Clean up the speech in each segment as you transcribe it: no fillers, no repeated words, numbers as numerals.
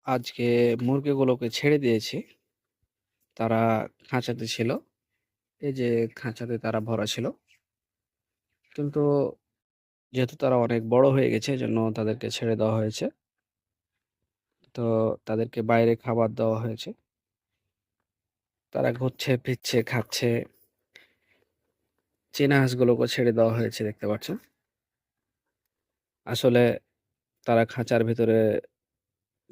আজকে মুরগিগুলোকে ছেড়ে দিয়েছি। তারা খাঁচাতে ছিল। এই যে খাঁচাতে তারা ভরা ছিল। কিন্তু যেহেতু তারা অনেক বড় হয়ে গেছে এজন্য তাদেরকে ছেড়ে দেওয়া হয়েছে। তো তাদেরকে বাইরে খাবার দেওয়া হয়েছে। তারা ঘুরছে, ফিরছে, খাচ্ছে। চীনা হাঁসগুলোকে ছেড়ে দেওয়া হয়েছে দেখতে পাচ্ছেন। আসলে তারা খাঁচার ভিতরে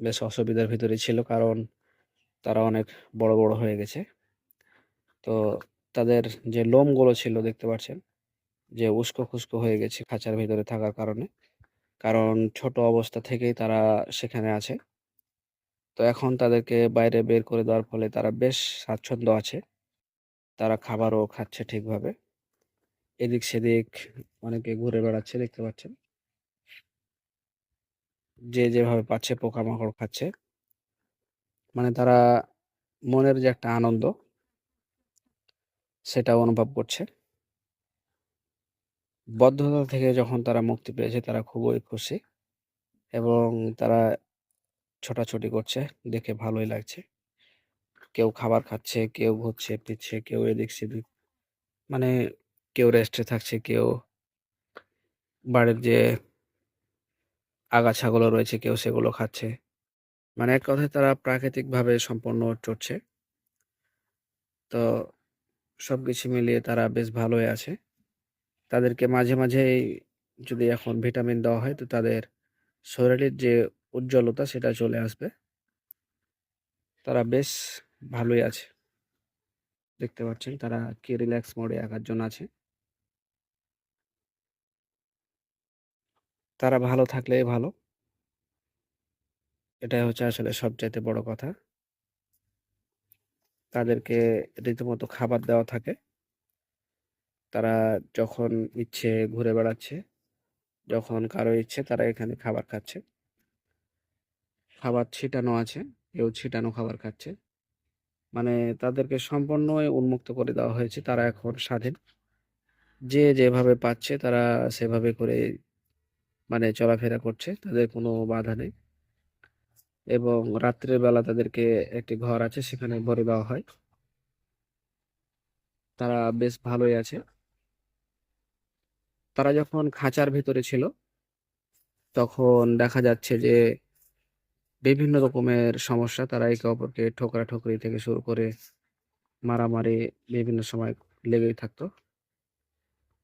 বেশ অসুবিধার ভিতরেই ছিল। কারণ তারা অনেক বড় হয়ে গেছে। তো তাদের যে লোমগুলো ছিল দেখতে পাচ্ছেন যে উস্কো-খুস্কো হয়ে গেছে খাঁচার ভিতরে থাকার কারণে। কারণ ছোট অবস্থা থেকেই তারা সেখানে আছে। তো এখন তাদেরকে বাইরে বের করে দেওয়ার ফলে তারা বেশ স্বাচ্ছন্দ্য আছে। তারা খাবারও খাচ্ছে ঠিকভাবে। এদিক-সেদিক অনেকে ঘুরে বেড়াচ্ছে দেখতে পাচ্ছেন। যে যেভাবে পাচ্ছে পোকামাকড় খাচ্ছে। মানে তারা মনের যে একটা আনন্দ সেটা অনুভব করছে। বদ্ধতা থেকে যখন তারা মুক্তি পেয়েছে তারা খুবই খুশি এবং তারা ছোটাছুটি করছে। দেখে ভালোই লাগছে। কেউ খাবার খাচ্ছে, কেউ ঘুরছে, ফিরছে, কেউ এদিক-সেদিক। মানে কেউ রেস্টে থাকছে, কেউ বাড়ির যে আগাছাগুলো রয়েছে কেউ সেগুলো খাচ্ছে। মানে এক কথায় তারা প্রাকৃতিকভাবে সম্পন্ন চরছে। তো সবকিছু মিলিয়ে তারা বেশ ভালোই আছে। তাদেরকে মাঝে মাঝেই যদি এখন ভিটামিন দেওয়া হয় তো তাদের শরীরের যে উজ্জ্বলতা সেটা চলে আসবে। তারা বেশ ভালোই আছে। দেখতে পাচ্ছেন তারা কি রিল্যাক্স মোডে একার আছে। তারা ভালো থাকলেই ভালো। এটাই হচ্ছে আসলে সবচাইতে বড় কথা। তাদেরকে রীতিমতো খাবার দেওয়া থাকে। তারা যখন ইচ্ছে ঘুরে বেড়াচ্ছে। যখন কারো ইচ্ছে তারা এখানে খাবার খাচ্ছে। খাবার ছিটানো আছে। কেউ ছিটানো খাবার খাচ্ছে। মানে তাদেরকে সম্পূর্ণই উন্মুক্ত করে দেওয়া হয়েছে। তারা এখন স্বাধীন। যে যেভাবে পাচ্ছে তারা সেভাবে করে মানে চলাফেরা করছে। তাদের কোনো বাধা নেই। এবং রাত্রের বেলা তাদেরকে একটি ঘর আছে সেখানে ভরে দেওয়া হয়। তারা বেশ ভালোই আছে। তারা যখন খাঁচার ভেতরে ছিল তখন দেখা যাচ্ছে যে বিভিন্ন রকমের সমস্যা তারা একে অপরকে ঠোকরা-ঠুকরি থেকে শুরু করে মারামারি বিভিন্ন সময় লেগেই থাকতো।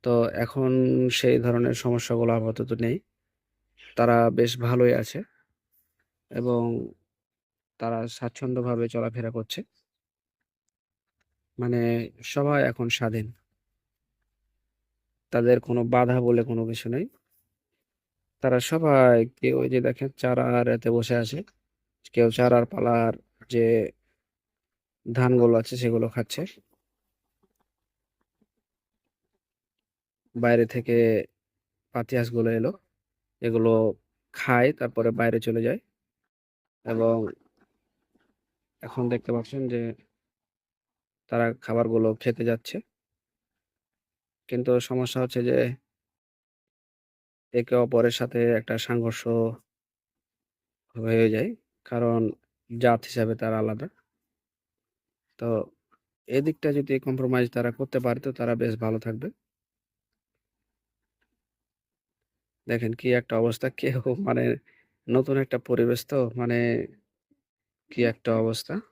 তো এখন সেই ধরনের সমস্যাগুলো আপাতত নেই। তারা বেশ ভালোই আছে এবং তারা স্বাচ্ছন্দ্যভাবে চলাফেরা করছে। মানে সবাই এখন স্বাধীন। তাদের কোনো বাধা বলে কোনো কিছু নেই। তারা সবাই কেউ ওই যে দেখেন চারার এতে বসে আছে। কেউ চারার পালার যে ধানগুলো আছে সেগুলো খাচ্ছে। বাইরে থেকে পাতি হাঁসগুলো এলো। এগুলো খায় তারপরে বাইরে চলে যায় এবং এখন দেখতে পাচ্ছেন যে তারা খাবারগুলো খেতে যাচ্ছে। কিন্তু সমস্যা হচ্ছে যে একে অপরের সাথে একটা সংঘর্ষ হয়ে যায়। কারণ জাত হিসাবে তারা আলাদা। তো এদিকটা যদি কম্প্রোমাইজ তারা করতে পারে তো তারা বেশ ভালো থাকবে। দেখেন কি একটা অবস্থা কেউ মানে নতুন একটা পরিবেশ তো মানে কি একটা অবস্থা।